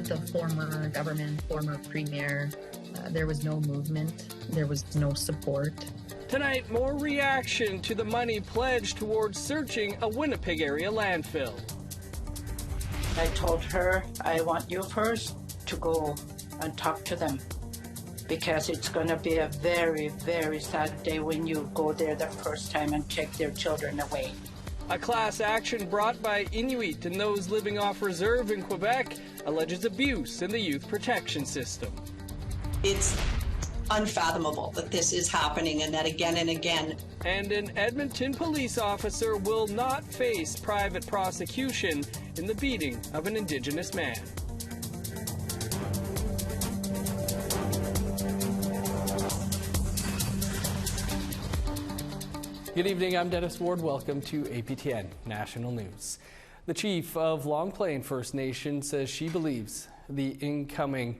With the former government, former premier, there was no movement, there was no support. Tonight, more reaction to the money pledged towards searching a Winnipeg area landfill. I told her, I want you first to go and talk to them, because it's going to be a very, very sad day when you go there the first time and take their children away. A class action brought by Inuit and those living off reserve in Quebec alleges abuse in the youth protection system. It's unfathomable that this is happening and that again and again. And an Edmonton police officer will not face private prosecution in the beating of an Indigenous man. Good evening, I'm Dennis Ward. Welcome to APTN National News. The chief of Long Plain First Nation says she believes the incoming,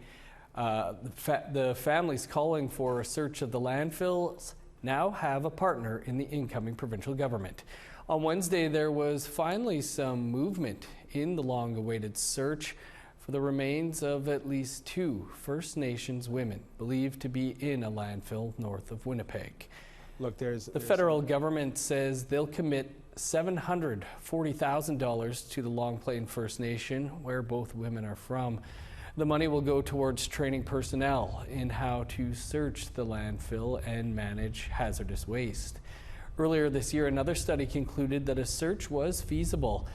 the families calling for a search of the landfills now have a partner in the incoming provincial government. On Wednesday, there was finally some movement in the long-awaited search for the remains of at least 2 First Nations women believed to be in a landfill north of Winnipeg. Look, the federal government says they'll commit $740,000 to the Long Plain First Nation, where both women are from. The money will go towards training personnel in how to search the landfill and manage hazardous waste. Earlier this year, another study concluded that a search was feasible,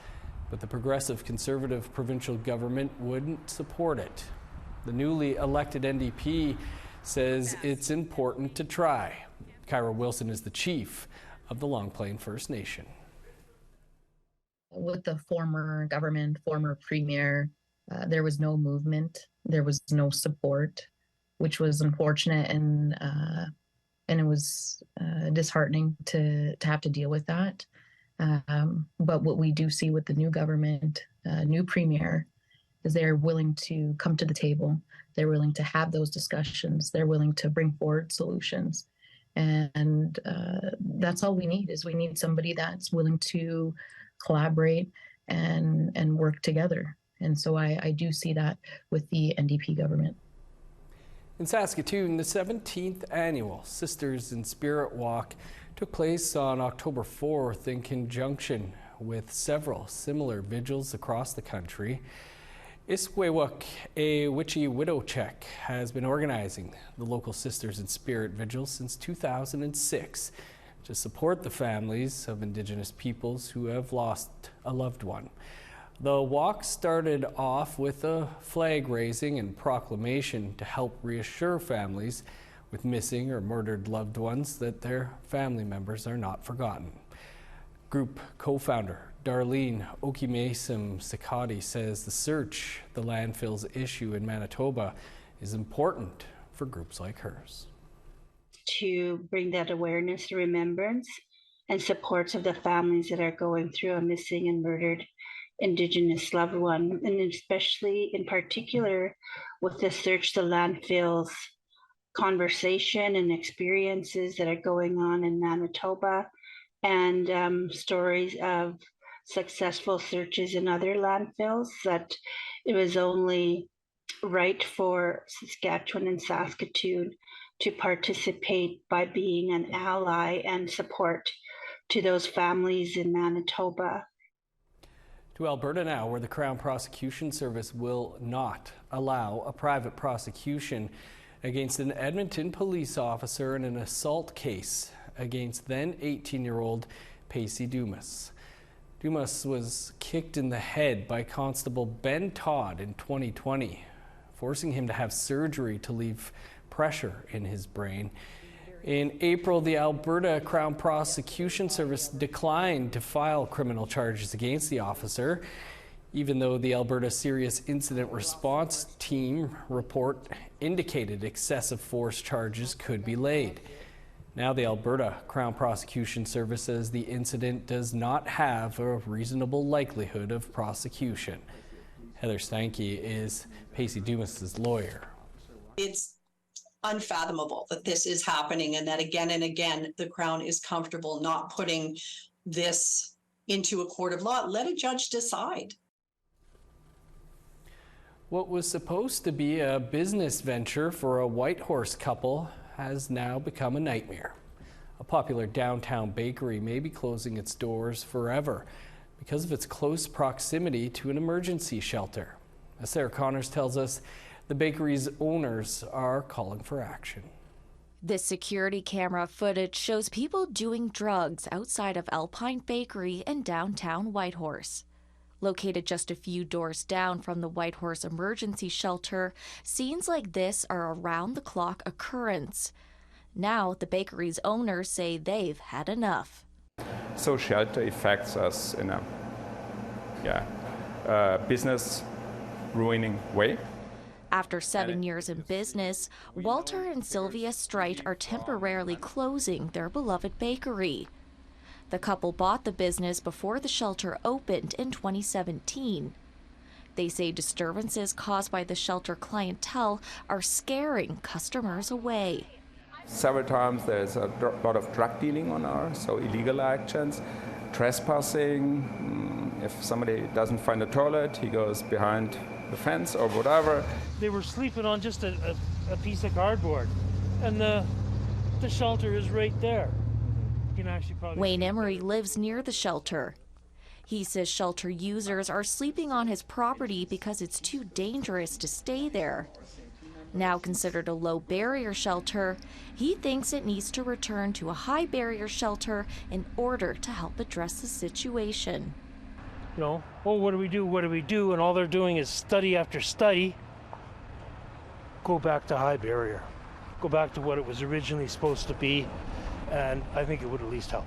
but the progressive Conservative provincial government wouldn't support it. The newly elected NDP says it's important to try. Kyra Wilson is the chief of the Long Plain First Nation. With the former government, former premier, there was no movement, there was no support, which was unfortunate, and it was disheartening to have to deal with that. But what we do see with the new government, new premier, is they're willing to come to the table. They're willing to have those discussions. They're willing to bring forward solutions. And that's all we need, is we need somebody that's willing to collaborate and work together. And so I do see that with the NDP government. In Saskatoon, the 17th annual Sisters in Spirit Walk took place on October 4th in conjunction with several similar vigils across the country. Iskwewuk, a Witchy Widow Check, has been organizing the local Sisters in Spirit vigils since 2006 to support the families of Indigenous peoples who have lost a loved one. The walk started off with a flag raising and proclamation to help reassure families with missing or murdered loved ones that their family members are not forgotten. Group co-founder Darlene Okimesim Sikati says the search the landfills issue in Manitoba is important for groups like hers. To bring that awareness, remembrance, and supports of the families that are going through a missing and murdered Indigenous loved one, and especially in particular with the Search the Landfills conversation and experiences that are going on in Manitoba, and stories of successful searches in other landfills, that it was only right for Saskatchewan and Saskatoon to participate by being an ally and support to those families in Manitoba. To Alberta now, where the Crown Prosecution Service will not allow a private prosecution against an Edmonton police officer in an assault case against then 18-year-old Pacey Dumas. Dumas was kicked in the head by Constable Ben Todd in 2020, forcing him to have surgery to relieve pressure in his brain. In April, the Alberta Crown Prosecution Service declined to file criminal charges against the officer, even though the Alberta Serious Incident Response Team report indicated excessive force charges could be laid. Now the Alberta Crown Prosecution Service says the incident does not have a reasonable likelihood of prosecution. Heather Stanke is Pacey Dumas' lawyer. It's unfathomable that this is happening and that again and again the Crown is comfortable not putting this into a court of law. Let a judge decide. What was supposed to be a business venture for a Whitehorse couple has now become a nightmare. A popular downtown bakery may be closing its doors forever because of its close proximity to an emergency shelter. As Sarah Connors tells us, the bakery's owners are calling for action. This security camera footage shows people doing drugs outside of Alpine Bakery in downtown Whitehorse. Located just a few doors down from the Whitehorse emergency shelter, scenes like this are around-the-clock occurrence. Now, the bakery's owners say they've had enough. So shelter affects us in a business ruining way. After 7 years in business, Walter and Sylvia Streit are temporarily closing their beloved bakery. The couple bought the business before the shelter opened in 2017. They say disturbances caused by the shelter clientele are scaring customers away. Several times there's a lot of drug dealing on ours, so illegal actions, trespassing. If somebody doesn't find a toilet, he goes behind the fence or whatever. They were sleeping on just a piece of cardboard, and the shelter is right there. You can actually probably Wayne Emery lives near the shelter. He says shelter users are sleeping on his property because it's too dangerous to stay there. Now considered a low barrier shelter, he thinks it needs to return to a high barrier shelter in order to help address the situation. You know, well, what do we do? What do we do? And all they're doing is study after study. Go back to high barrier. Go back to what it was originally supposed to be, and I think it would at least help.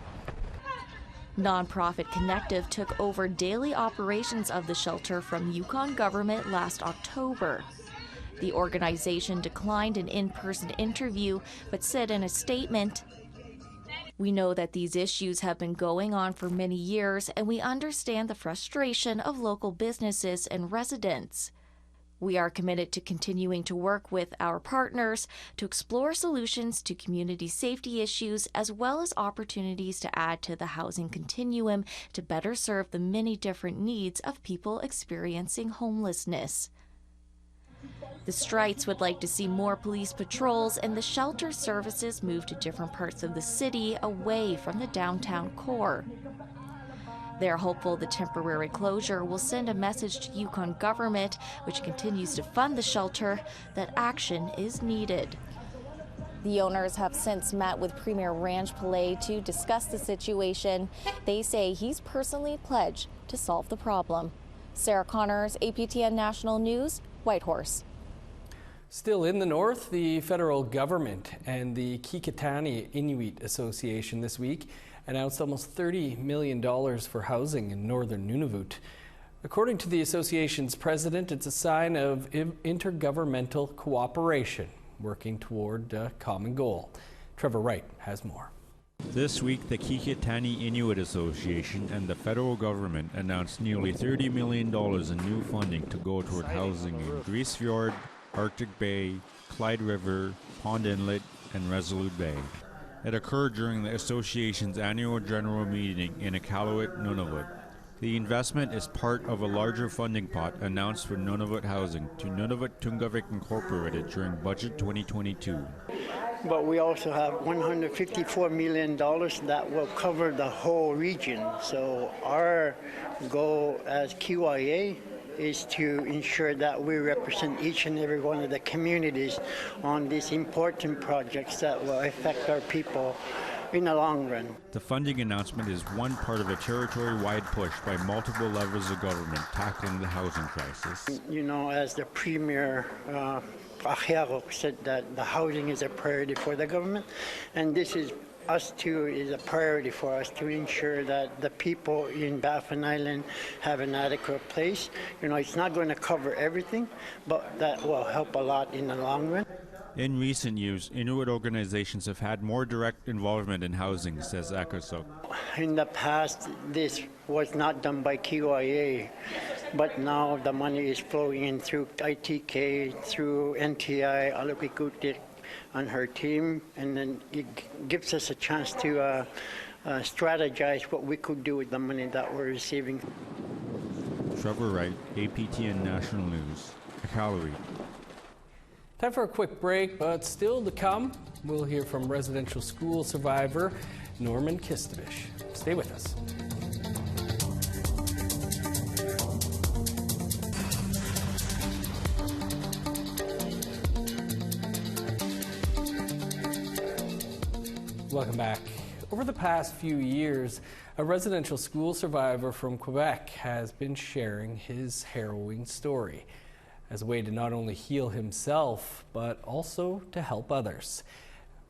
Nonprofit Connective took over daily operations of the shelter from Yukon government last October. The organization declined an in-person interview, but said in a statement, "We know that these issues have been going on for many years, and we understand the frustration of local businesses and residents. We are committed to continuing to work with our partners to explore solutions to community safety issues, as well as opportunities to add to the housing continuum to better serve the many different needs of people experiencing homelessness." The Streits would like to see more police patrols and the shelter services move to different parts of the city away from the downtown core. They're hopeful the temporary closure will send a message to Yukon government, which continues to fund the shelter, that action is needed. The owners have since met with Premier Ranj Pillay to discuss the situation. They say he's personally pledged to solve the problem. Sarah Connors, APTN National News, Whitehorse. Still in the north, the federal government and the Kikitani Inuit Association this week announced almost $30 million for housing in northern Nunavut. According to the association's president, it's a sign of intergovernmental cooperation, working toward a common goal. Trevor Wright has more. This week, the Kikitani Inuit Association and the federal government announced nearly $30 million in new funding to go toward housing in Grise Fjord, Arctic Bay, Clyde River, Pond Inlet, and Resolute Bay. It occurred during the association's annual general meeting in Iqaluit, Nunavut. The investment is part of a larger funding pot announced for Nunavut housing to Nunavut Tungavik Incorporated during Budget 2022. But we also have $154 million that will cover the whole region. So our goal as QIA is to ensure that we represent each and every one of the communities on these important projects that will affect our people in the long run. The funding announcement is one part of a territory-wide push by multiple levels of government tackling the housing crisis. You know, as the Premier said, that the housing is a priority for the government, and this is us too is a priority for us to ensure that the people in Baffin Island have an adequate place. You know, it's not going to cover everything, but that will help a lot in the long run. In recent years, Inuit organizations have had more direct involvement in housing, says Akasuk. In the past, this was not done by QIA, but now the money is flowing in through ITK, through NTI, Alupikutik, on her team, and then it gives us a chance to strategize what we could do with the money that we're receiving. Trevor Wright, APTN National News, a calorie. Time for a quick break, but still to come, we'll hear from residential school survivor Norman Kistabish. Stay with us. Welcome back. Over the past few years, a residential school survivor from Quebec has been sharing his harrowing story as a way to not only heal himself, but also to help others.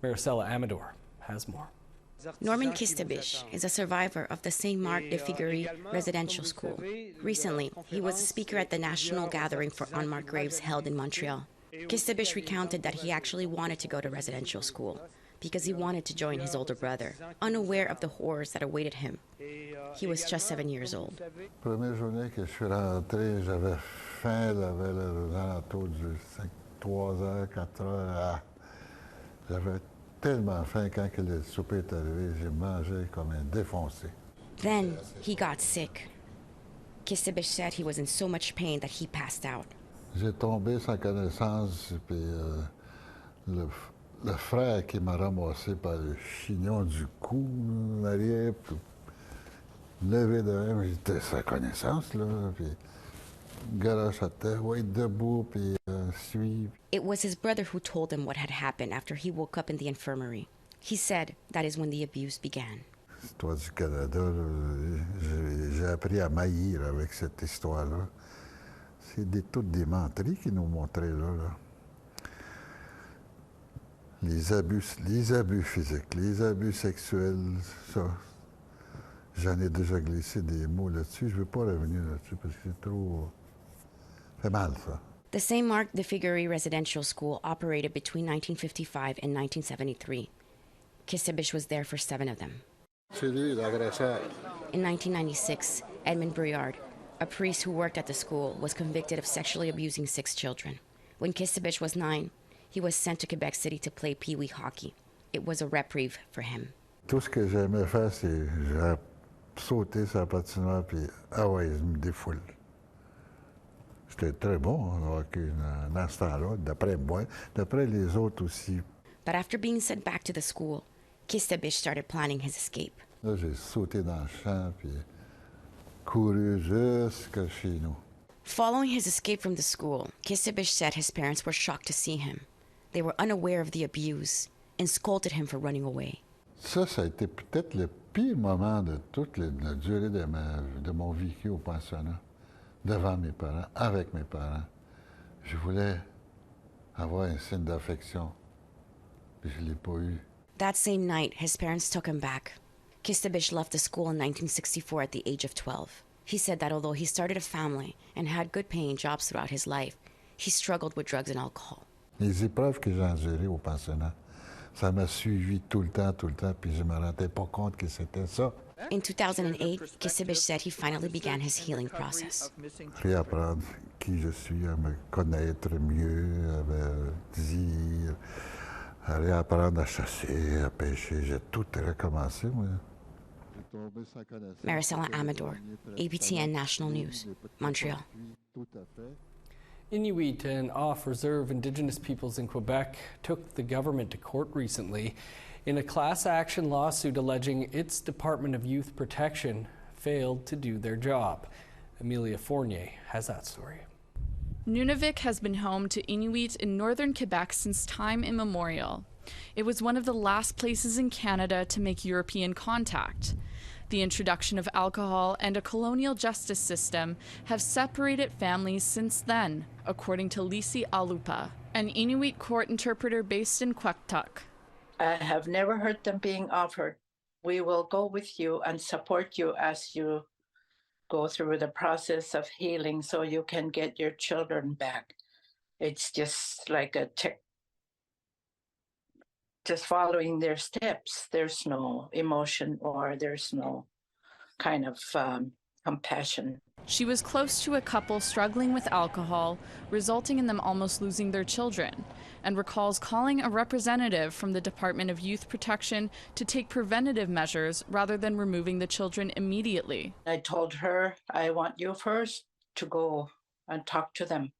Maricela Amador has more. Norman Kistabish is a survivor of the St. Marc de Figuerie residential school. Recently, he was a speaker at the national gathering for unmarked graves held in Montreal. Kistabish recounted that he actually wanted to go to residential school because he wanted to join his older brother, unaware of the horrors that awaited him. He was just 7 years old. Première journée que je suis rentré, j'avais faim, j'avais les alentours du 3 heures, 4 heures. J'avais tellement faim quand le souper est arrivé, j'ai mangé comme un défoncé. Then he got sick. Kistabish said he was in so much pain that he passed out. J'ai tombé sans connaissance, puis le frère qui m'a ramassé par le chignon du cou, en arrière, puis levé de même, j'étais sans connaissance, là, puis garoche à terre, ouais, debout, puis suivre. It was his brother who told him what had happened after he woke up in the infirmary. He said that is when the abuse began. L'histoire du Canada, j'ai appris à maillir avec cette histoire-là. C'est toutes des menteries qu'ils nous montraient là. Les abus physiques, les abus sexuels, ça. J'en ai déjà glissé des mots là-dessus. Je ne veux pas revenir là-dessus parce que c'est trop... Ça fait mal, ça. The St. Marc de Figuerie residential school operated between 1955 and 1973. Kistabish was there for 7 of them. C'est lui, l'agresseur. In 1996, Edmund Briard, a priest who worked at the school, was convicted of sexually abusing 6 children. When Kistabish was 9, he was sent to Quebec City to play pee-wee hockey. It was a reprieve for him. Tout ce que j'aimais faire, c'est sauter sur la patinoire puis je me défoule. J'étais très bon en hockey dans ce temps-là, d'après moi, d'après les autres aussi. But after being sent back to the school, Kistabish started planning his escape. Là, j'ai sauté dans le champ puis couru jusqu'à chez nous. Following his escape from the school, Kistabish said his parents were shocked to see him. They were unaware of the abuse and scolded him for running away. Ça a été peut-être le pire moment de toute la durée de mon vécu au pensionnat, devant mes parents, avec mes parents. Je voulais avoir un signe d'affection, puis je ne l'ai pas eu. That same night, his parents took him back. Kistabish left the school in 1964 at the age of 12. He said that although he started a family and had good paying jobs throughout his life, he struggled with drugs and alcohol. Les épreuves que j'ai endurées au pensionnat, ça m'a suivi tout le temps, puis je ne me rendais pas compte que c'était ça. In 2008, Kistabish said he finally began his healing process. Réapprendre qui je suis, à me connaître mieux, à me dire, à réapprendre à chasser, à pêcher. J'ai tout recommencé, moi. Maricela Amador, APTN National News, Montreal. Inuit and off-reserve Indigenous peoples in Quebec took the government to court recently in a class action lawsuit alleging its Department of Youth Protection failed to do their job. Amelia Fournier has that story. Nunavut has been home to Inuit in northern Quebec since time immemorial. It was one of the last places in Canada to make European contact. The introduction of alcohol and a colonial justice system have separated families since then, according to Lisi Alupa, an Inuit court interpreter based in Quektuk. I have never heard them being offered, we will go with you and support you as you go through the process of healing so you can get your children back. It's just like a just following their steps. There's no emotion or there's no kind of compassion. She was close to a couple struggling with alcohol, resulting in them almost losing their children, and recalls calling a representative from the Department of Youth Protection to take preventative measures rather than removing the children immediately. I told her, I want you first to go and talk to them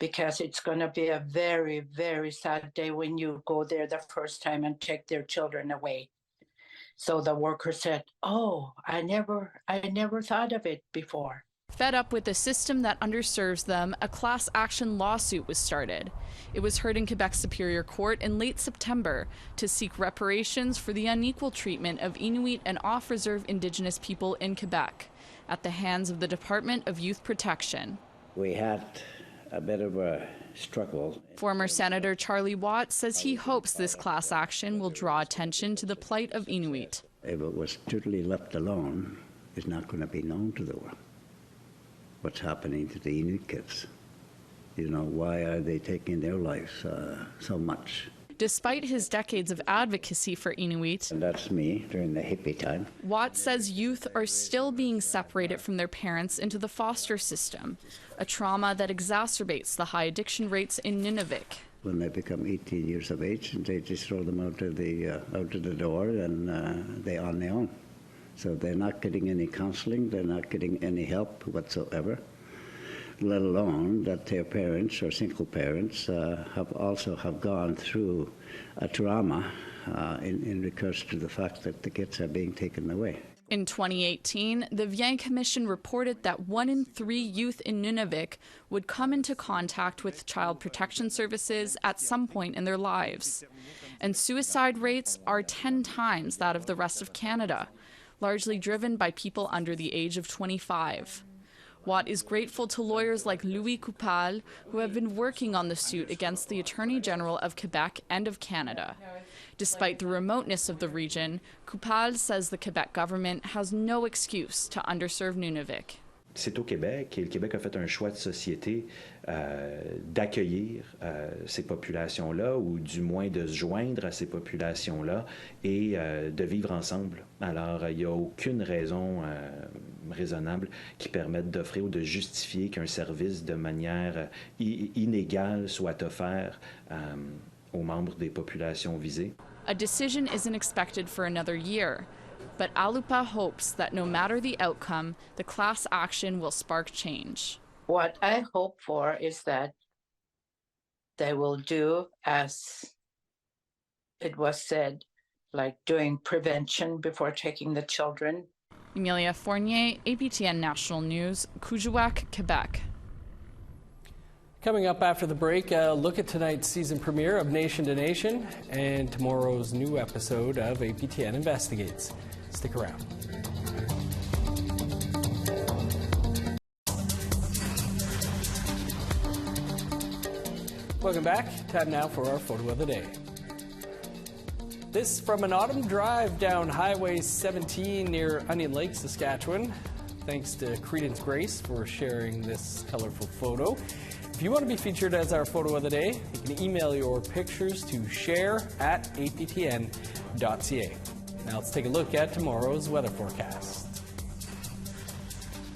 because it's going to be a very, very sad day when you go there the first time and take their children away. So the worker said, "Oh, I never thought of it before." Fed up with the system that underserves them, a class action lawsuit was started. It was heard in Quebec Superior Court in late September to seek reparations for the unequal treatment of Inuit and off-reserve Indigenous people in Quebec at the hands of the Department of Youth Protection. We had a bit of a struggle. Former Senator Charlie Watt says he hopes this class action will draw attention to the plight of Inuit. If it was totally left alone, it's not going to be known to the world what's happening to the Inuit kids. You know, why are they taking their lives so much? Despite his decades of advocacy for Inuit, And that's me during the hippie time. Watt says youth are still being separated from their parents into the foster system, a trauma that exacerbates the high addiction rates in Nunavut. When they become 18 years of age, and they just throw them out of the door, and they're on their own. So they're not getting any counseling, they're not getting any help whatsoever, let alone that their parents or single parents have gone through a trauma in regards to the fact that the kids are being taken away. In 2018, the Viens Commission reported that 1 in 3 youth in Nunavut would come into contact with child protection services at some point in their lives. And suicide rates are 10 times that of the rest of Canada, largely driven by people under the age of 25. Watt is grateful to lawyers like Louis Coupal, who have been working on the suit against the Attorney General of Quebec and of Canada. Despite the remoteness of the region, Coupal says the Quebec government has no excuse to underserve Nunavut. C'est au Québec, et le Québec a fait un choix de société d'accueillir ces populations-là, ou du moins de se joindre à ces populations-là et de vivre ensemble. Alors, il n'y a aucune raison raisonnable qui permette d'offrir ou de justifier qu'un service de manière inégale soit offert aux membres des populations visées. A decision isn't expected for another year. But Alupa hopes that no matter the outcome, the class action will spark change. What I hope for is that they will do as it was said, like doing prevention before taking the children. Emilia Fournier, APTN National News, Kuujjuaq, Quebec. Coming up after the break, a look at tonight's season premiere of Nation to Nation and tomorrow's new episode of APTN Investigates. Stick around. Welcome back. Time now for our photo of the day. This from an autumn drive down Highway 17 near Onion Lake, Saskatchewan. Thanks to Credence Grace for sharing this colorful photo. If you want to be featured as our photo of the day, you can email your pictures to share@aptn.ca. Now let's take a look at tomorrow's weather forecast.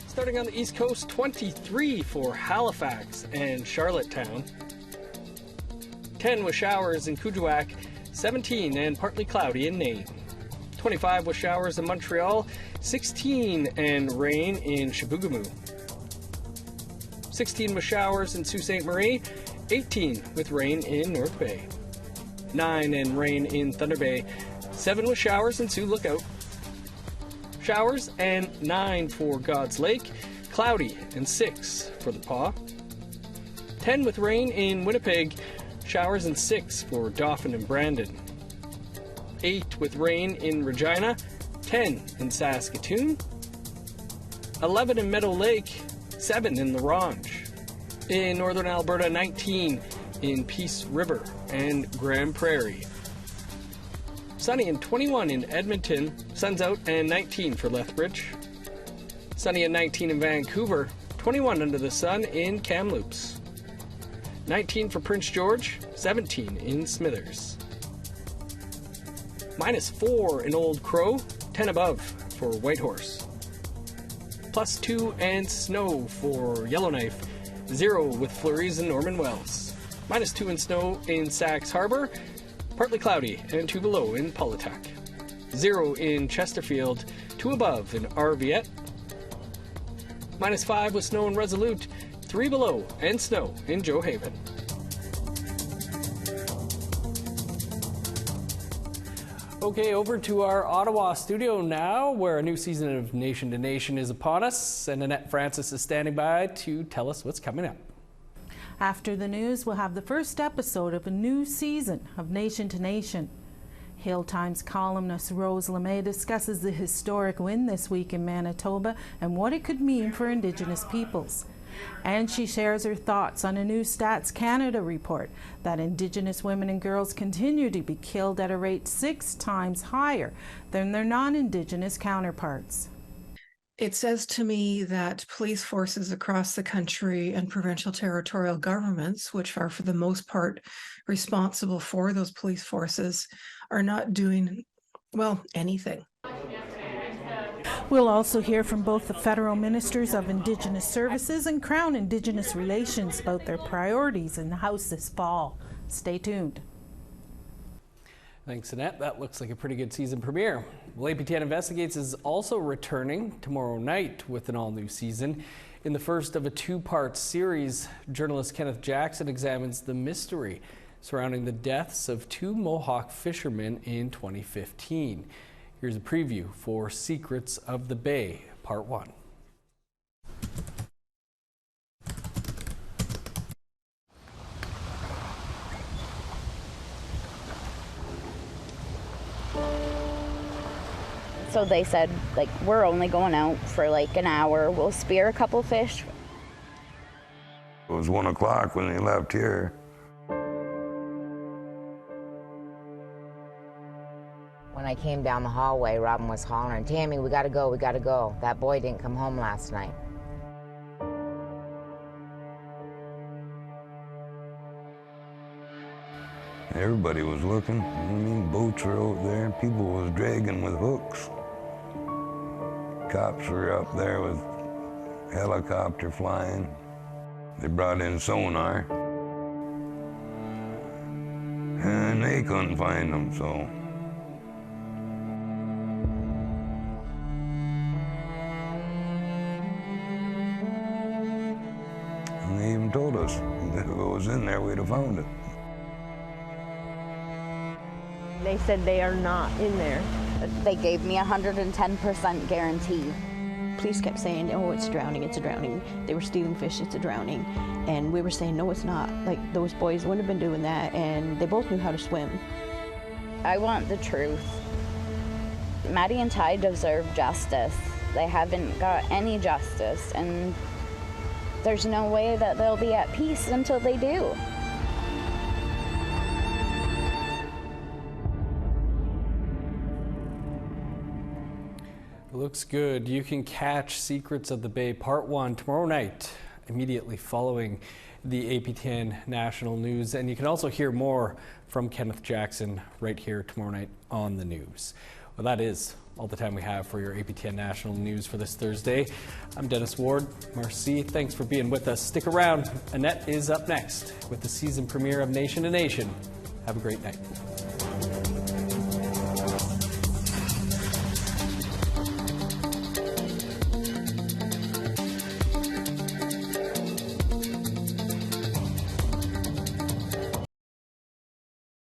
Starting on the East Coast, 23 for Halifax and Charlottetown. 10 with showers in Kuujjuaq, 17 and partly cloudy in Nain. 25 with showers in Montreal, 16 and rain in Chibougamau. 16 with showers in Sault Ste. Marie, 18 with rain in North Bay. 9 and rain in Thunder Bay, 7 with showers in Sioux Lookout. Showers and 9 for God's Lake, cloudy and 6 for the Paw. 10 with rain in Winnipeg, showers and 6 for Dauphin and Brandon. 8 with rain in Regina, 10 in Saskatoon. 11 in Meadow Lake, 7 in La Ronge. In northern Alberta, 19 in Peace River and Grand Prairie. Sunny and 21 in Edmonton, sun's out, and 19 for Lethbridge. Sunny and 19 in Vancouver, 21 under the sun in Kamloops. 19 for Prince George, 17 in Smithers. -4 in Old Crow, 10 above for Whitehorse. +2 and snow for Yellowknife, 0 with flurries in Norman Wells. -2 and snow in Sax Harbor, partly cloudy and 2 below in Paulitac. 0 in Chesterfield, 2 above in Arviette. -5 with snow in Resolute, 3 below and snow in Joe Haven. Okay, over to our Ottawa studio now, where a new season of Nation to Nation is upon us, and Annette Francis is standing by to tell us what's coming up. After the news, we'll have the first episode of a new season of Nation to Nation. Hill Times columnist Rose LeMay discusses the historic win this week in Manitoba and what it could mean for Indigenous peoples. And she shares her thoughts on a new Stats Canada report that Indigenous women and girls continue to be killed at a rate 6 times higher than their non-Indigenous counterparts. It says to me that police forces across the country and provincial territorial governments, which are for the most part responsible for those police forces, are not doing, well, anything. We'll also hear from both the federal ministers of Indigenous Services and Crown Indigenous Relations about their priorities in the House this fall. Stay tuned. Thanks, Annette. That looks like a pretty good season premiere. Well, APTN Investigates is also returning tomorrow night with an all-new season. In the first of a 2-part series, journalist Kenneth Jackson examines the mystery surrounding the deaths of 2 Mohawk fishermen in 2015. Here's a preview for Secrets of the Bay, Part 1. So they said, like, we're only going out for like an hour. We'll spear a couple fish. It was 1 o'clock when they left here. When I came down the hallway, Robin was hollering, "Tammy, we gotta go, we gotta go. That boy didn't come home last night." Everybody was looking. I mean, boats were out there. People was dragging with hooks. Cops were up there with helicopter flying. They brought in sonar. And they couldn't find them, so. And they even told us that if it was in there, we'd have found it. They said they are not in there. They gave me 110% guarantee. Police kept saying, "Oh, it's drowning, it's a drowning." They were stealing fish, it's a drowning. And we were saying, no, it's not. Like, those boys wouldn't have been doing that, and they both knew how to swim. I want the truth. Maddie and Ty deserve justice. They haven't got any justice, and there's no way that they'll be at peace until they do. Looks good. You can catch Secrets of the Bay Part 1 tomorrow night, immediately following the APTN National News. And you can also hear more from Kenneth Jackson right here tomorrow night on the news. Well, that is all the time we have for your APTN National News for this Thursday. I'm Dennis Ward. Marcy, thanks for being with us. Stick around. Annette is up next with the season premiere of Nation to Nation. Have a great night.